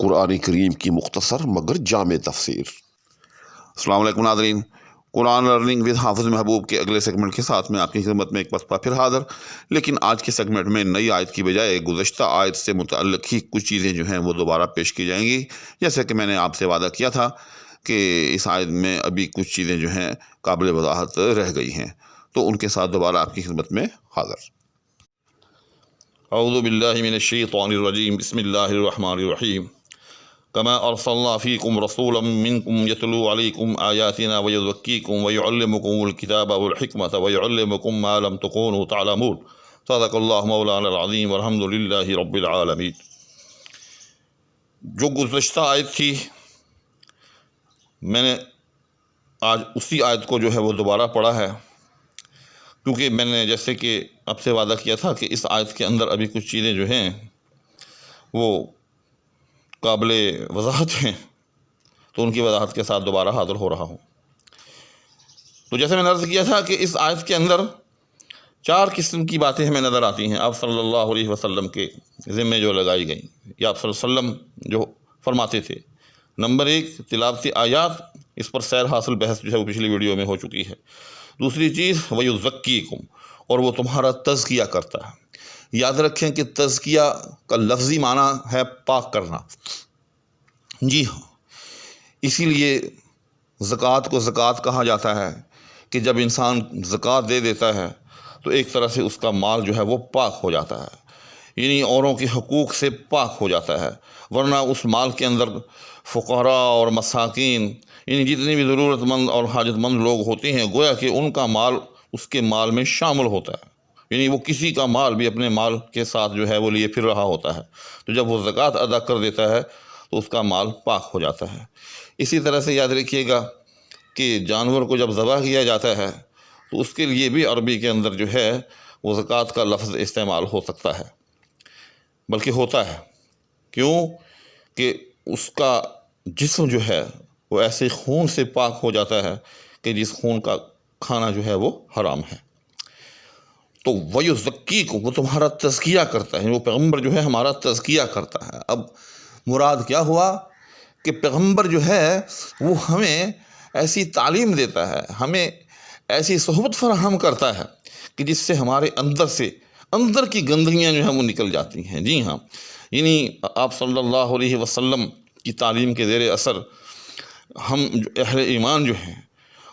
قرآن کریم کی مختصر مگر جامع تفسیر۔ السلام علیکم ناظرین، قرآن لرننگ ود حافظ محبوب کے اگلے سیگمنٹ کے ساتھ میں آپ کی خدمت میں ایک مرتبہ پھر حاضر، لیکن آج کے سیگمنٹ میں نئی آیت کی بجائے گزشتہ آیت سے متعلق ہی کچھ چیزیں جو ہیں وہ دوبارہ پیش کی جائیں گی، جیسے کہ میں نے آپ سے وعدہ کیا تھا کہ اس آیت میں ابھی کچھ چیزیں جو ہیں قابل وضاحت رہ گئی ہیں، تو ان کے ساتھ دوبارہ آپ کی خدمت میں حاضر۔ اعوذ باللہ من الشیطان الرجیم، بسم اللہ الرحمن الرحیم۔ کما ارسلنا فیکم رسولا منکم یتلو علیکم آیاتنا ویزکیکم ویعلمکم الکتاب والحکمۃ ویعلمکم ما لم تکونوا تعلمون۔ صدق اللہ مولانا العظیم والحمد للہ رب العالمین۔ جو گزشتہ آیت تھی، میں نے آج اسی آیت کو جو ہے وہ دوبارہ پڑھا ہے، کیونکہ میں نے جیسے کہ آپ سے وعدہ کیا تھا کہ اس آیت کے اندر ابھی کچھ چیزیں جو ہیں وہ قابل وضاحت ہیں، تو ان کی وضاحت کے ساتھ دوبارہ حاضر ہو رہا ہوں۔ تو جیسے میں نے عرض کیا تھا کہ اس آیت کے اندر 4 قسم کی باتیں ہمیں نظر آتی ہیں آپ صلی اللہ علیہ وسلم کے ذمے جو لگائی گئیں، یا آپ صلی اللہ علیہ وسلم جو فرماتے تھے۔ نمبر 1 تلاوتی آیات، اس پر سیر حاصل بحث جو ہے وہ پچھلی ویڈیو میں ہو چکی ہے۔ دوسری چیز وَيُزَكِّيكُمْ، اور وہ تمہارا تزکیہ کرتا ہے۔ یاد رکھیں کہ تزکیہ کا لفظی معنی ہے پاک کرنا۔ جی ہاں، اسی لیے زکوٰۃ کو زکوٰۃ کہا جاتا ہے کہ جب انسان زکوٰۃ دے دیتا ہے تو ایک طرح سے اس کا مال جو ہے وہ پاک ہو جاتا ہے، یعنی اوروں کے حقوق سے پاک ہو جاتا ہے، ورنہ اس مال کے اندر فقراء اور مساکین، یعنی جتنے بھی ضرورت مند اور حاجت مند لوگ ہوتے ہیں، گویا کہ ان کا مال اس کے مال میں شامل ہوتا ہے، یعنی وہ کسی کا مال بھی اپنے مال کے ساتھ جو ہے وہ لیے پھر رہا ہوتا ہے، تو جب وہ زکوٰۃ ادا کر دیتا ہے تو اس کا مال پاک ہو جاتا ہے۔ اسی طرح سے یاد رکھیے گا کہ جانور کو جب ذبح کیا جاتا ہے تو اس کے لیے بھی عربی کے اندر جو ہے وہ زکوٰۃ کا لفظ استعمال ہو سکتا ہے، بلکہ ہوتا ہے۔ کیوں کہ اس کا جسم جو ہے وہ ایسے خون سے پاک ہو جاتا ہے کہ جس خون کا کھانا جو ہے وہ حرام ہے۔ تو وَيُزَكِّيكُمْ، وہ تمہارا تزکیہ کرتا ہے، وہ پیغمبر جو ہے ہمارا تزکیہ کرتا ہے۔ اب مراد کیا ہوا کہ پیغمبر جو ہے وہ ہمیں ایسی تعلیم دیتا ہے، ہمیں ایسی صحبت فراہم کرتا ہے کہ جس سے ہمارے اندر کی گندگیاں جو ہیں وہ نکل جاتی ہیں۔ جی ہاں، یعنی آپ صلی اللہ علیہ وسلم کی تعلیم کے زیر اثر ہم اہل ایمان جو ہیں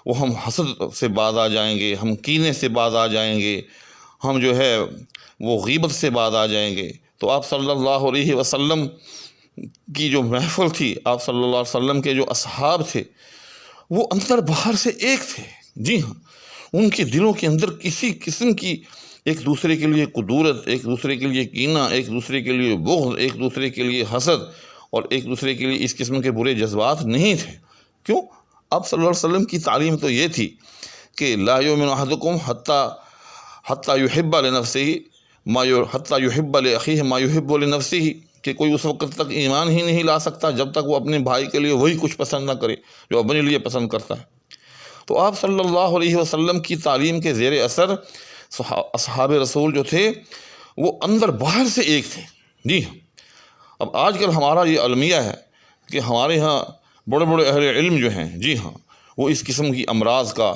وہ ہم حسد سے باز آ جائیں گے، ہم کینے سے باز آ جائیں گے، ہم جو ہے وہ غیبت سے باز آ جائیں گے۔ تو آپ صلی اللہ علیہ وسلم کی جو محفل تھی، آپ صلی اللہ علیہ وسلم کے جو اصحاب تھے، وہ اندر باہر سے ایک تھے۔ جی ہاں، ان کے دلوں کے اندر کسی قسم کی ایک دوسرے کے لیے قدورت، ایک دوسرے کے لیے کینہ، ایک دوسرے کے لیے بغض، ایک دوسرے کے لیے حسد اور ایک دوسرے کے لیے اس قسم کے برے جذبات نہیں تھے۔ کیوں؟ آپ صلی اللہ علیہ وسلم کی تعلیم تو یہ تھی کہ لا یؤمن احدکم حتی یحب لنفسہ حتی یحب لاخیہ ما یحب لنفسہ، کہ کوئی اس وقت تک ایمان ہی نہیں لا سکتا جب تک وہ اپنے بھائی کے لیے وہی کچھ پسند نہ کرے جو اپنے لیے پسند کرتا ہے۔ تو آپ صلی اللہ علیہ وسلم کی تعلیم کے زیر اثر اصحاب رسول جو تھے وہ اندر باہر سے ایک تھے۔ جی ہاں، اب آج کل ہمارا یہ المیہ ہے کہ ہمارے ہاں بڑے بڑے اہل علم جو ہیں، جی ہاں، وہ اس قسم کی امراض کا،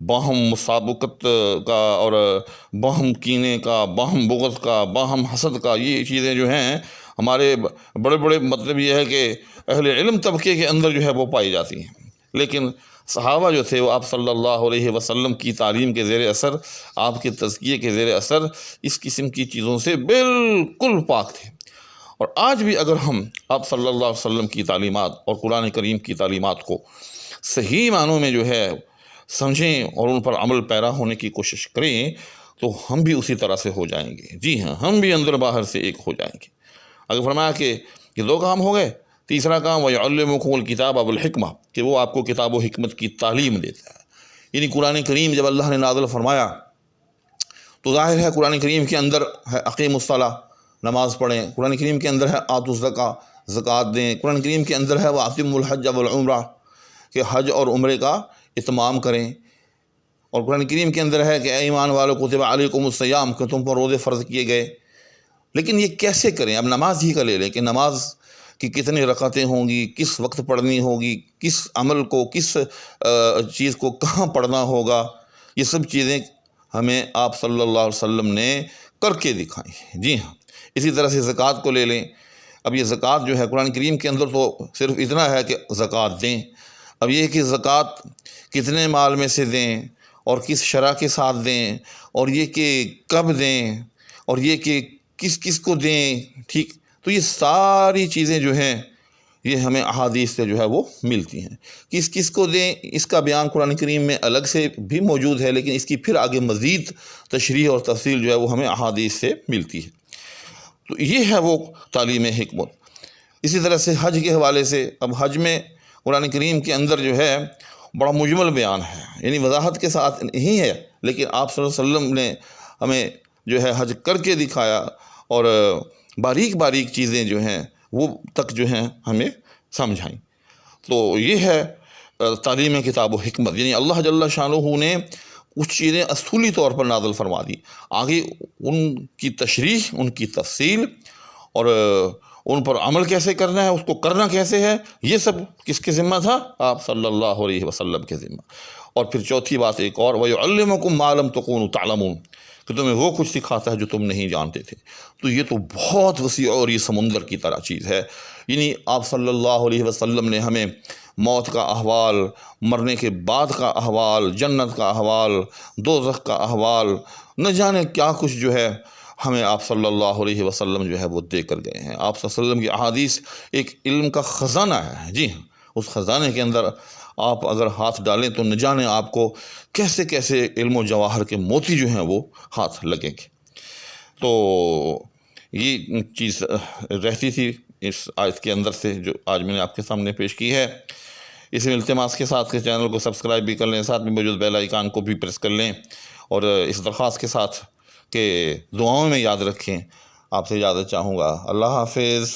باہم مسابقت کا اور باہم کینے کا، باہم بغض کا، باہم حسد کا، یہ چیزیں جو ہیں ہمارے بڑے بڑے مطلب یہ ہے کہ اہل علم طبقے کے اندر جو ہے وہ پائی جاتی ہیں۔ لیکن صحابہ جو تھے وہ آپ صلی اللہ علیہ وسلم کی تعلیم کے زیر اثر، آپ کے تزکیے کے زیر اثر اس قسم کی چیزوں سے بالکل پاک تھے۔ اور آج بھی اگر ہم آپ صلی اللہ علیہ وسلم کی تعلیمات اور قرآن کریم کی تعلیمات کو صحیح معنوں میں جو ہے سمجھیں اور ان پر عمل پیرا ہونے کی کوشش کریں تو ہم بھی اسی طرح سے ہو جائیں گے۔ جی ہاں، ہم بھی اندر باہر سے ایک ہو جائیں گے۔ اگر فرمایا کہ یہ 2 کام ہو گئے، تیسرا کام وَيُعَلِّمُكُمُ الْكِتَابَ وَالْحِكْمَةَ، کہ وہ آپ کو کتاب و حکمت کی تعلیم دیتا ہے۔ یعنی قرآن کریم جب اللہ نے نازل فرمایا تو ظاہر ہے قرآن کریم کے اندر ہے اقیموا الصلاۃ، نماز پڑھیں، قرآن کریم کے اندر ہے آتوا الزکاۃ، زکوٰۃ دیں، قرآن کریم کے اندر ہے وَأَتِمُّوا الْحَجَّ وَالْعُمْرَۃَ، کہ حج اور عمرے کا اتمام کریں، اور قرآن کریم کے اندر ہے کہ اے ایمان والو کتب علیکم الصیام، کہ تم پر روزے فرض کیے گئے۔ لیکن یہ کیسے کریں؟ اب نماز ہی کا لے لیں کہ نماز کہ کتنی رکعتیں ہوں گی، کس وقت پڑھنی ہوگی، کس عمل کو، کس چیز کو کہاں پڑھنا ہوگا، یہ سب چیزیں ہمیں آپ صلی اللہ علیہ وسلم نے کر کے دکھائی. جی ہاں، اسی طرح سے زکوٰۃ کو لے لیں. اب یہ زکوٰۃ جو ہے قرآن کریم کے اندر تو صرف اتنا ہے کہ زکوٰۃ دیں. اب یہ کہ زکوٰۃ کتنے مال میں سے دیں اور کس شرح کے ساتھ دیں، اور یہ کہ کب دیں، اور یہ کہ کس کس کو دیں، ٹھیک، تو یہ ساری چیزیں جو ہیں یہ ہمیں احادیث سے جو ہے وہ ملتی ہیں. کس کس کو دیں اس کا بیان قرآن کریم میں الگ سے بھی موجود ہے، لیکن اس کی پھر آگے مزید تشریح اور تفصیل جو ہے وہ ہمیں احادیث سے ملتی ہے. تو یہ ہے وہ تعلیم حکمت. اسی طرح سے حج کے حوالے سے، اب حج میں قرآن کریم کے اندر جو ہے بڑا مجمل بیان ہے، یعنی وضاحت کے ساتھ نہیں ہے، لیکن آپ صلی اللہ علیہ وسلم نے ہمیں جو ہے حج کر کے دکھایا، اور باریک باریک چیزیں جو ہیں وہ تک جو ہیں ہمیں سمجھائیں. تو یہ ہے تعلیم کتاب و حکمت، یعنی اللہ جل شانہ نے کچھ چیزیں اصولی طور پر نازل فرما دی، آگے ان کی تشریح، ان کی تفصیل، اور ان پر عمل کیسے کرنا ہے، اس کو کرنا کیسے ہے، یہ سب کس کے ذمہ تھا؟ آپ صلی اللہ علیہ وسلم کے ذمہ. اور پھر چوتھی بات ایک اور، وَيُعَلِّمُكُم مَّا لَمْ تَكُونُوا تَعْلَمُونَ، کہ تمہیں وہ کچھ سکھاتا ہے جو تم نہیں جانتے تھے. تو یہ تو بہت وسیع اور یہ سمندر کی طرح چیز ہے. یعنی آپ صلی اللہ علیہ وسلم نے ہمیں موت کا احوال، مرنے کے بعد کا احوال، جنت کا احوال، دوزخ کا احوال، نہ جانے کیا کچھ جو ہے ہمیں آپ صلی اللہ علیہ وسلم جو ہے وہ دے کر گئے ہیں. آپ صلی اللہ علیہ وسلم کی احادیث ایک علم کا خزانہ ہے. جی ہاں، اس خزانے کے اندر آپ اگر ہاتھ ڈالیں تو نہ جانے آپ کو کیسے کیسے علم و جواہر کے موتی جو ہیں وہ ہاتھ لگیں گے. تو یہ چیز رہتی تھی اس آیت کے اندر سے جو آج میں نے آپ کے سامنے پیش کی ہے. اسی التماس کے ساتھ کہ چینل کو سبسکرائب بھی کر لیں، ساتھ میں موجود بیل آئیکن کو بھی پریس کر لیں، اور اس درخواست کے ساتھ کہ دعاؤں میں یاد رکھیں. آپ سے اجازت چاہوں گا. اللہ حافظ.